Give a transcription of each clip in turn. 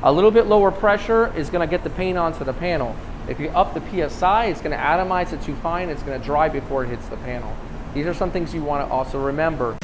A little bit lower pressure is going to get the paint onto the panel. If you up the PSI, it's going to atomize it too fine. It's going to dry before it hits the panel. These are some things you want to also remember.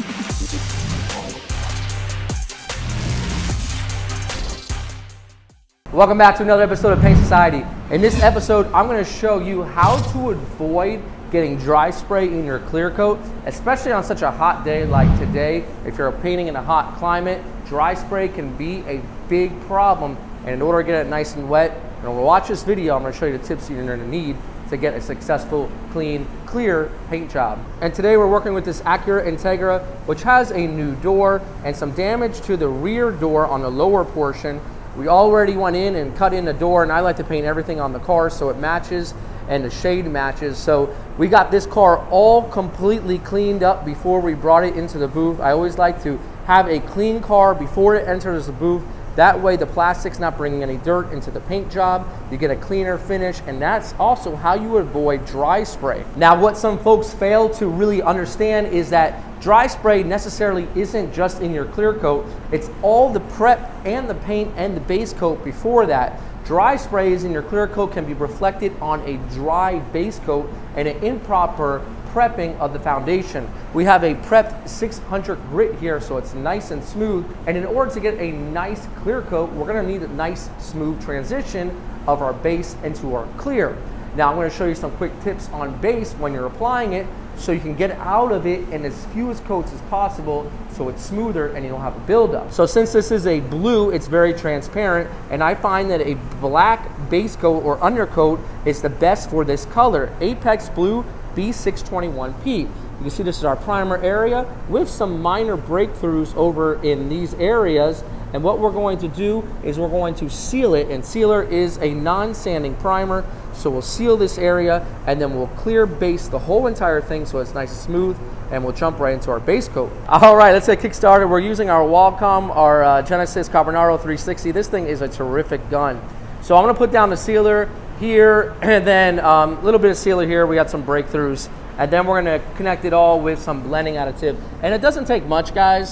Welcome back to another episode of Paint Society. In this episode, I'm going to show you how to avoid getting dry spray in your clear coat, especially on such a hot day like today. If you're painting in a hot climate, dry spray can be a big problem. And in order to get it nice and wet, and we'll watch this video, I'm going to show you the tips you're going to need to get a successful, clean, clear paint job. And today we're working with this Acura Integra, which has a new door and some damage to the rear door on the lower portion. We already went in and cut in the door, and I like to paint everything on the car so it matches and the shade matches. So we got this car all completely cleaned up before we brought it into the booth. I always like to have a clean car before it enters the booth. That way the plastic's not bringing any dirt into the paint job. You get a cleaner finish, and that's also how you avoid dry spray. Now, what some folks fail to really understand is that dry spray necessarily isn't just in your clear coat. It's all the prep and the paint and the base coat before that. Dry sprays in your clear coat can be reflected on a dry base coat and an improper prepping of the foundation. We have a prepped 600 grit here, so it's nice and smooth. And in order to get a nice clear coat, we're gonna need a nice smooth transition of our base into our clear. Now I'm gonna show you some quick tips on base when you're applying it, so you can get out of it in as few coats as possible so it's smoother and you don't have a buildup. So since this is a blue, it's very transparent, and I find that a black base coat or undercoat is the best for this color. Apex Blue B621P. You can see this is our primer area with some minor breakthroughs over in these areas. And what we're going to do is we're going to seal it, and sealer is a non-sanding primer. So we'll seal this area and then we'll clear base the whole entire thing so it's nice and smooth, and we'll jump right into our base coat. All right, let's get kick-started. We're using our Wacom, our Genesis Carbonaro 360. This thing is a terrific gun. So I'm gonna put down the sealer here, and then a little bit of sealer here. We got some breakthroughs, and then we're gonna connect it all with some blending additive. And it doesn't take much, guys.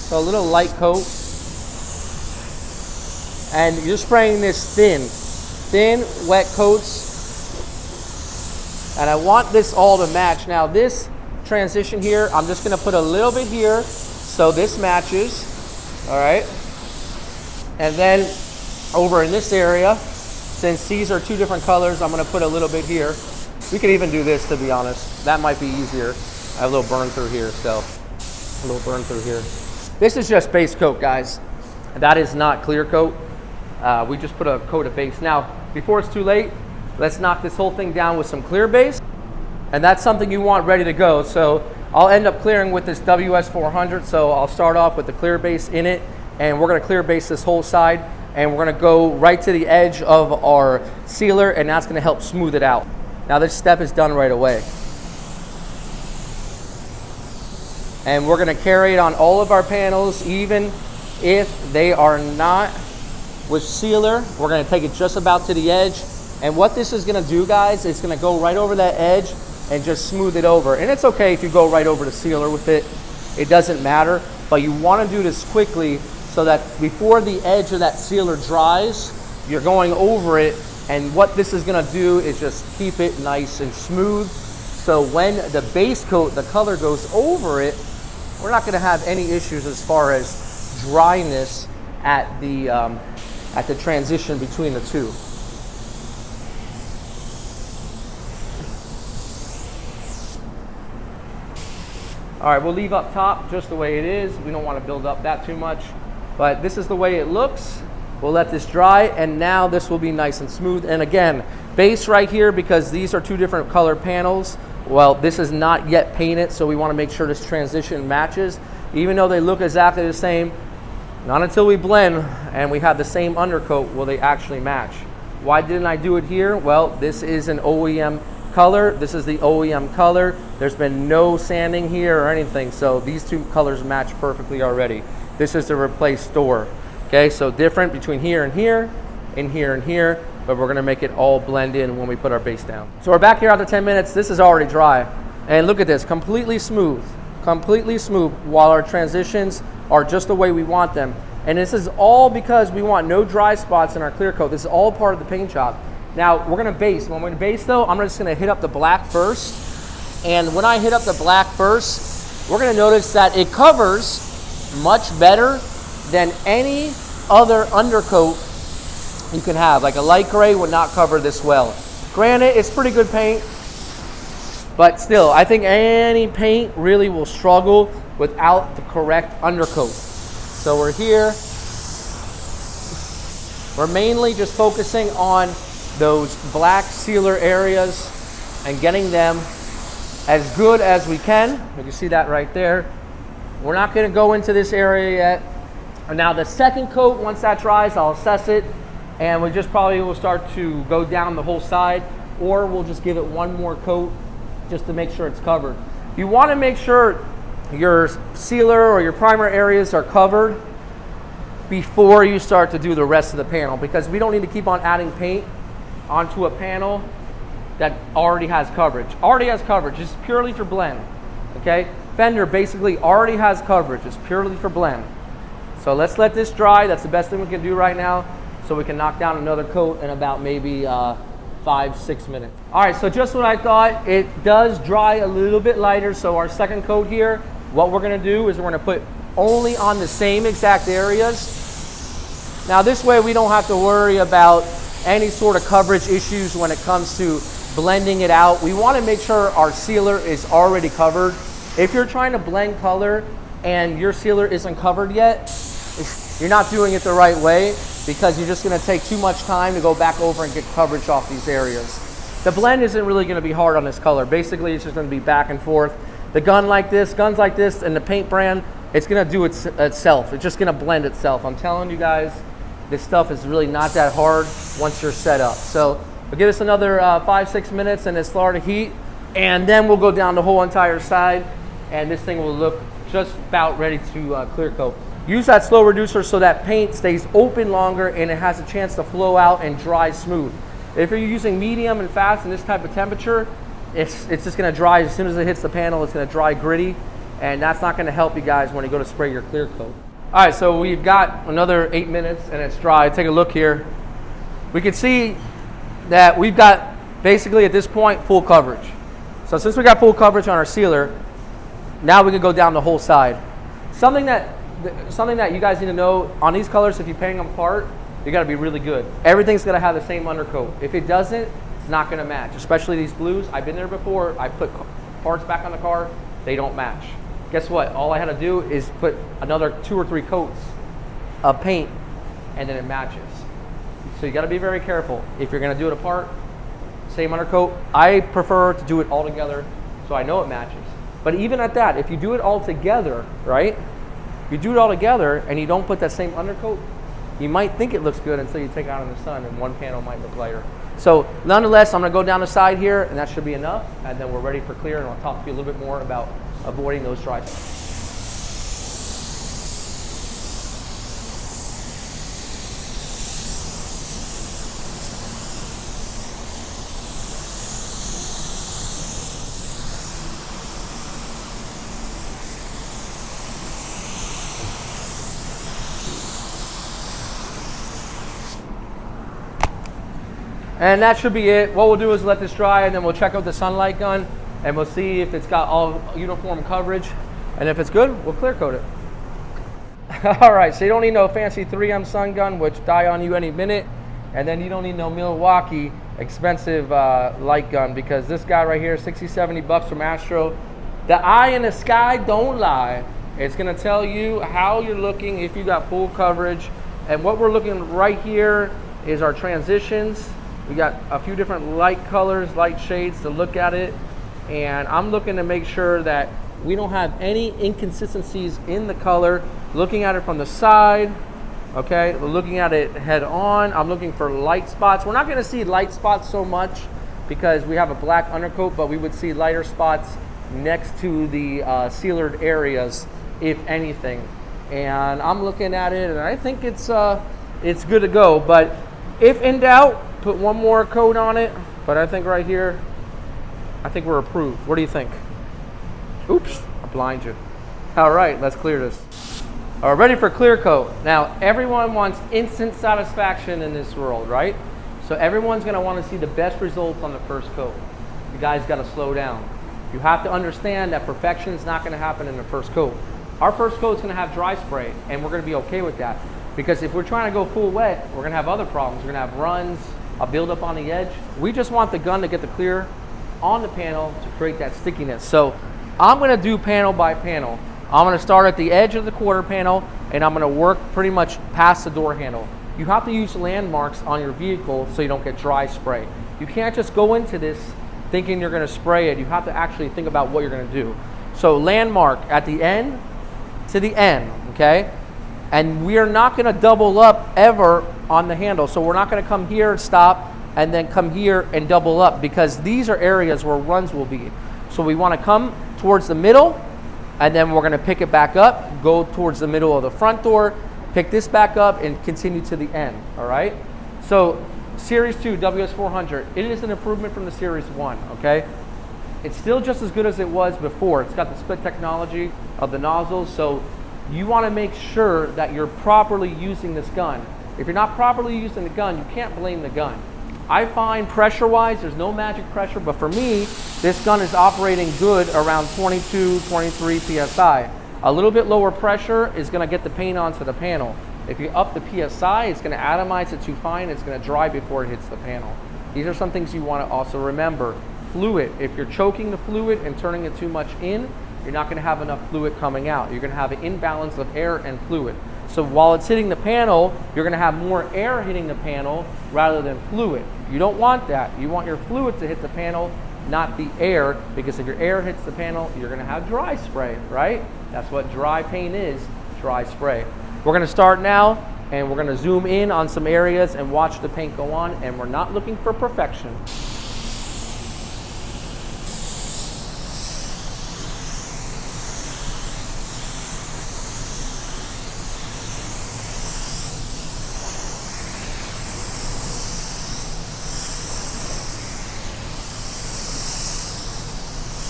So a little light coat. And you're spraying this thin, wet coats. And I want this all to match. Now this transition here, I'm just gonna put a little bit here so this matches, all right? And then over in this area, since these are two different colors, I'm gonna put a little bit here. We could even do this, to be honest. That might be easier. I have a little burn through here, so a little burn through here. This is just base coat, guys. That is not clear coat. We just put a coat of base. Now, before it's too late, let's knock this whole thing down with some clear base. And that's something you want ready to go. So I'll end up clearing with this WS400. So I'll start off with the clear base in it, and we're gonna clear base this whole side, and we're gonna go right to the edge of our sealer, and that's gonna help smooth it out. Now this step is done right away. And we're gonna carry it on all of our panels, even if they are not with sealer. We're gonna take it just about to the edge. And what this is gonna do, guys, is gonna go right over that edge and just smooth it over. And it's okay if you go right over the sealer with it. It doesn't matter, but you wanna do this quickly so that before the edge of that sealer dries, you're going over it. And what this is gonna do is just keep it nice and smooth. So when the base coat, the color goes over it, we're not gonna have any issues as far as dryness at the transition between the two. All right, we'll leave up top just the way it is. We don't want to build up that too much, but this is the way it looks. We'll let this dry, and now this will be nice and smooth. And again, base right here, because these are two different color panels. Well, this is not yet painted, so we want to make sure this transition matches. Even though they look exactly the same, not until we blend and we have the same undercoat will they actually match. Why didn't I do it here? Well, this is an OEM color. This is the OEM color. There's been no sanding here or anything, so these two colors match perfectly already. This is the replaced door. Okay, so different between here and here, and here and here, but we're gonna make it all blend in when we put our base down. So we're back here after 10 minutes. This is already dry. And look at this, completely smooth, while our transitions are just the way we want them. And this is all because we want no dry spots in our clear coat. This is all part of the paint job. Now we're gonna base. When we're gonna base though, I'm just gonna hit up the black first. And when I hit up the black first, we're gonna notice that it covers much better than any other undercoat you can have. Like a light gray would not cover this well. Granted, it's pretty good paint, but still, I think any paint really will struggle without the correct undercoat. So we're here. We're mainly just focusing on those black sealer areas and getting them as good as we can. You can see that right there. We're not gonna go into this area yet. And now the second coat, once that dries, I'll assess it, and we just probably will start to go down the whole side, or we'll just give it one more coat just to make sure it's covered. You wanna make sure your sealer or your primer areas are covered before you start to do the rest of the panel, because we don't need to keep on adding paint onto a panel that already has coverage. Already has coverage, it's purely for blend, okay? Fender basically already has coverage, it's purely for blend. So let's let this dry. That's the best thing we can do right now, so we can knock down another coat in about maybe 5-6 minutes. All right, so just what I thought, it does dry a little bit lighter. So our second coat here, what we're gonna do is we're gonna put only on the same exact areas. Now this way we don't have to worry about any sort of coverage issues when it comes to blending it out. We wanna make sure our sealer is already covered. If you're trying to blend color and your sealer isn't covered yet, you're not doing it the right way, because you're just gonna take too much time to go back over and get coverage off these areas. The blend isn't really gonna be hard on this color. Basically, it's just gonna be back and forth. The guns like this, and the paint brand, it's gonna do itself. It's just gonna blend itself. I'm telling you guys, this stuff is really not that hard once you're set up. So we'll give us another 5-6 minutes in this Florida heat, and then we'll go down the whole entire side, and this thing will look just about ready to clear coat. Use that slow reducer so that paint stays open longer and it has a chance to flow out and dry smooth. If you're using medium and fast in this type of temperature, it's just gonna dry as soon as it hits the panel. It's gonna dry gritty, and that's not gonna help you guys when you go to spray your clear coat. All right, so we've got another 8 minutes and it's dry. Take a look here. We can see that we've got basically at this point full coverage. So since we got full coverage on our sealer, now we can go down the whole side. Something that you guys need to know on these colors, if you're painting them apart, you gotta be really good. Everything's gonna have the same undercoat. If it doesn't, it's not gonna match, especially these blues. I've been there before. I put parts back on the car, they don't match. Guess what? All I had to do is put another 2 or 3 coats of paint, and then it matches. So you gotta be very careful. If you're gonna do it apart, same undercoat. I prefer to do it all together so I know it matches. But even at that, if you do it all together, right? You do it all together and you don't put that same undercoat, you might think it looks good until you take it out in the sun and one panel might look lighter. So nonetheless, I'm gonna go down the side here and that should be enough, and then we're ready for clear, and I'll talk to you a little bit more about avoiding those dry spots. And that should be it. What we'll do is let this dry, and then we'll check out the sunlight gun, and we'll see if it's got all uniform coverage. And if it's good, we'll clear coat it. All right, so you don't need no fancy 3M sun gun, which die on you any minute. And then you don't need no Milwaukee expensive light gun, because this guy right here, 60, 70 bucks from Astro. The eye in the sky don't lie. It's gonna tell you how you're looking if you got full coverage. And what we're looking right here is our transitions. We got a few different light colors, light shades to look at it. And I'm looking to make sure that we don't have any inconsistencies in the color. Looking at it from the side, okay? We're looking at it head on. I'm looking for light spots. We're not gonna see light spots so much because we have a black undercoat, but we would see lighter spots next to the sealered areas, if anything. And I'm looking at it and I think it's good to go. But if in doubt, put one more coat on it. But I think right here, I think we're approved. What do you think? Oops, I blind you. All right, let's clear this. Ready for clear coat. Now, everyone wants instant satisfaction in this world, right? So everyone's gonna wanna see the best results on the first coat. You guys gotta slow down. You have to understand that perfection is not gonna happen in the first coat. Our first coat is gonna have dry spray, and we're gonna be okay with that. Because if we're trying to go full wet, we're gonna have other problems. We're gonna have runs, a buildup on the edge. We just want the gun to get the clear on the panel to create that stickiness. So I'm gonna do panel by panel. I'm gonna start at the edge of the quarter panel, and I'm gonna work pretty much past the door handle. You have to use landmarks on your vehicle so you don't get dry spray. You can't just go into this thinking you're gonna spray it. You have to actually think about what you're gonna do. So landmark at the end to the end, okay? And we are not gonna double up ever on the handle. So we're not gonna come here and stop and then come here and double up, because these are areas where runs will be. So we wanna come towards the middle, and then we're gonna pick it back up, go towards the middle of the front door, pick this back up, and continue to the end, all right? So Series 2 WS400, it is an improvement from the Series 1, okay? It's still just as good as it was before. It's got the split technology of the nozzles, so you wanna make sure that you're properly using this gun. If you're not properly using the gun, you can't blame the gun. I find pressure-wise, there's no magic pressure, but for me, this gun is operating good around 22, 23 PSI. A little bit lower pressure is gonna get the paint onto the panel. If you up the PSI, it's gonna atomize it too fine, it's gonna dry before it hits the panel. These are some things you wanna also remember. Fluid, if you're choking the fluid and turning it too much in, you're not gonna have enough fluid coming out. You're gonna have an imbalance of air and fluid. So while it's hitting the panel, you're gonna have more air hitting the panel rather than fluid. You don't want that. You want your fluid to hit the panel, not the air, because if your air hits the panel, you're gonna have dry spray, right? That's what dry paint is, dry spray. We're gonna start now, and we're gonna zoom in on some areas and watch the paint go on, and we're not looking for perfection.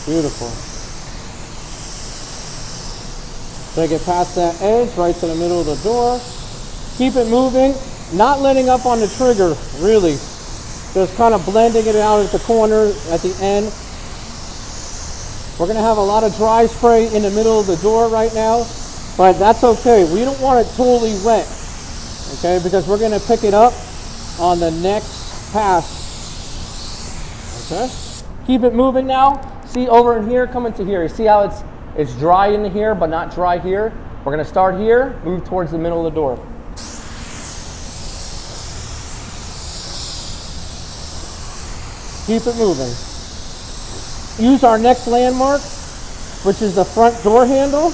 Beautiful. Take it past that edge, right to the middle of the door. Keep it moving, not letting up on the trigger, really. Just kind of blending it out at the corner, at the end. We're gonna have a lot of dry spray in the middle of the door right now, but that's okay. We don't want it totally wet, okay? Because we're gonna pick it up on the next pass, okay? Keep it moving now. See over in here, coming to here. You see how it's dry in here, but not dry here? We're gonna start here, move towards the middle of the door. Keep it moving. Use our next landmark, which is the front door handle.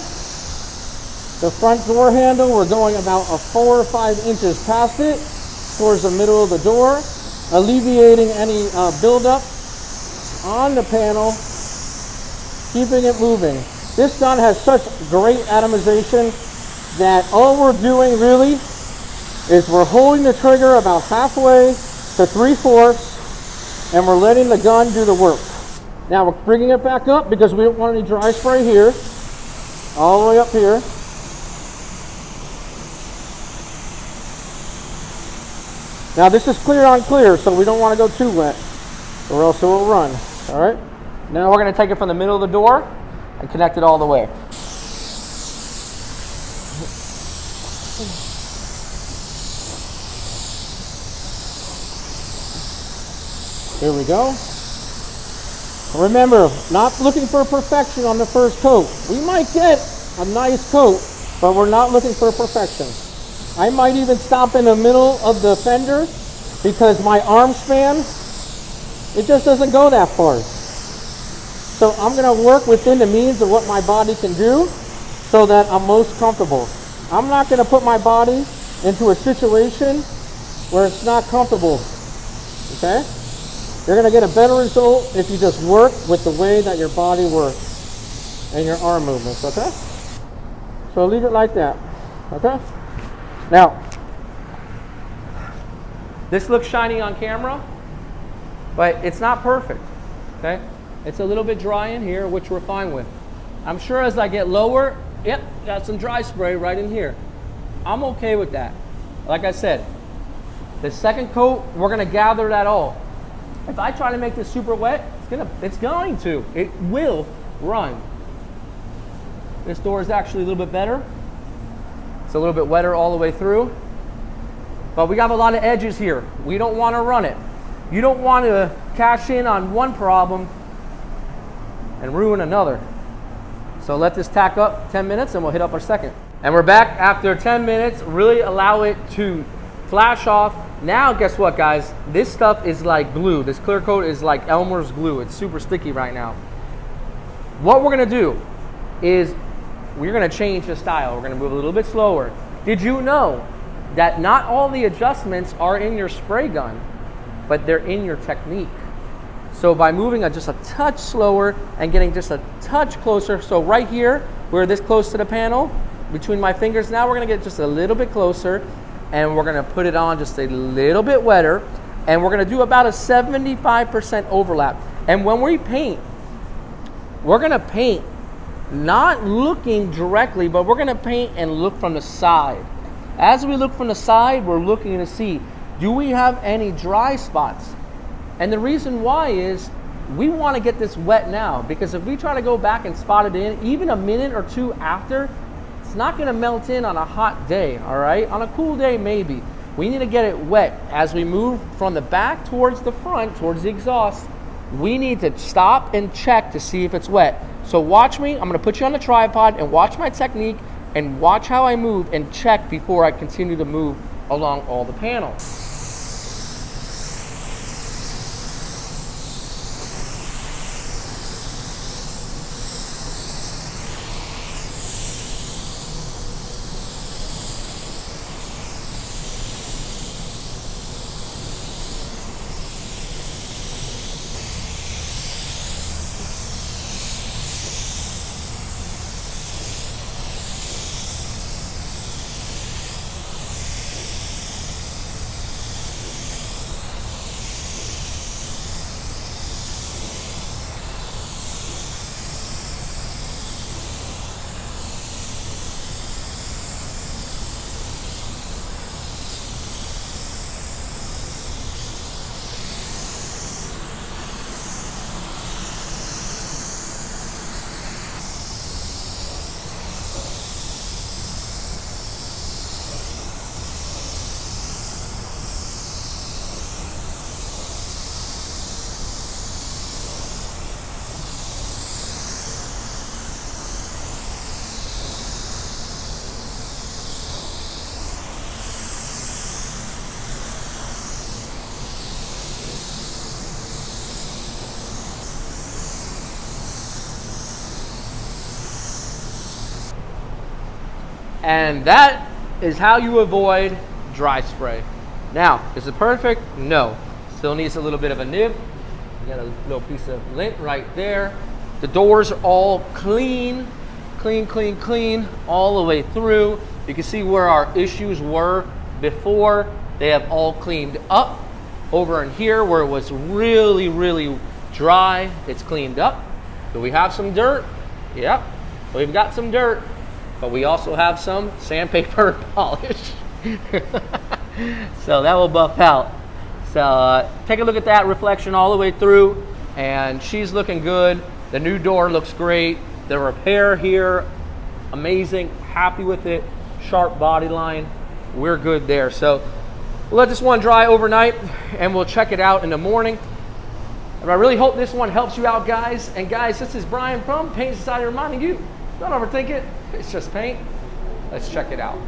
The front door handle, we're going about 4 or 5 inches past it, towards the middle of the door, alleviating any buildup on the panel, keeping it moving. This gun has such great atomization that all we're doing really is we're holding the trigger about halfway to 3/4, and we're letting the gun do the work. Now we're bringing it back up because we don't want any dry spray here, all the way up here. Now this is clear on clear, so we don't want to go too wet, or else it will run, all right? Now we're going to take it from the middle of the door and connect it all the way. Here we go. Remember, not looking for perfection on the first coat. We might get a nice coat, but we're not looking for perfection. I might even stop in the middle of the fender because my arm span, it just doesn't go that far. So I'm going to work within the means of what my body can do so that I'm most comfortable. I'm not going to put my body into a situation where it's not comfortable, okay? You're going to get a better result if you just work with the way that your body works and your arm movements, okay? So leave it like that, okay? Now, this looks shiny on camera, but it's not perfect, okay? It's a little bit dry in here, which we're fine with. I'm sure as I get lower, Yep, got some dry spray right in here. I'm okay with that. Like I said, the second coat, we're gonna gather that all. If I try to make this super wet, it will run. This door is actually a little bit better. It's a little bit wetter all the way through. But we got a lot of edges here. We don't want to run it. You don't want to cash in on one problem and ruin another. So let this tack up 10 minutes and we'll hit up our second. And we're back after 10 minutes. Really allow it to flash off. Now, guess what, guys? This stuff is like glue. This clear coat is like Elmer's glue. It's super sticky right now. What we're gonna do is we're gonna change the style. We're gonna move a little bit slower. Did you know that not all the adjustments are in your spray gun, but they're in your technique? So by moving just a touch slower and getting just a touch closer, so right here, we're this close to the panel, between my fingers, now we're gonna get just a little bit closer and we're gonna put it on just a little bit wetter, and we're gonna do about a 75% overlap. And when we paint, we're gonna paint not looking directly, but we're gonna paint and look from the side. As we look from the side, we're looking to see, do we have any dry spots? And the reason why is we want to get this wet now, because if we try to go back and spot it in, even a minute or two after, it's not going to melt in on a hot day, all right? On a cool day, maybe. We need to get it wet. As we move from the back towards the front, towards the exhaust, we need to stop and check to see if it's wet. So watch me. I'm going to put you on the tripod and watch my technique and watch how I move and check before I continue to move along all the panels. And that is how you avoid dry spray. Now, is it perfect? No. Still needs a little bit of a nib. You got a little piece of lint right there. The doors are all clean, clean, all the way through. You can see where our issues were before. They have all cleaned up. Over in here where it was really dry, it's cleaned up. Do we have some dirt? Yep, we've got some dirt. But we also have some sandpaper polish. So that will buff out. So take a look at that reflection all the way through, and she's looking good. The new door looks great. The repair here, amazing, happy with it. Sharp body line, we're good there. So we'll let this one dry overnight and we'll check it out in the morning. And I really hope this one helps you out, guys. And guys, this is Brian from Paint Society reminding you, don't overthink it. It's just paint. Let's check it out.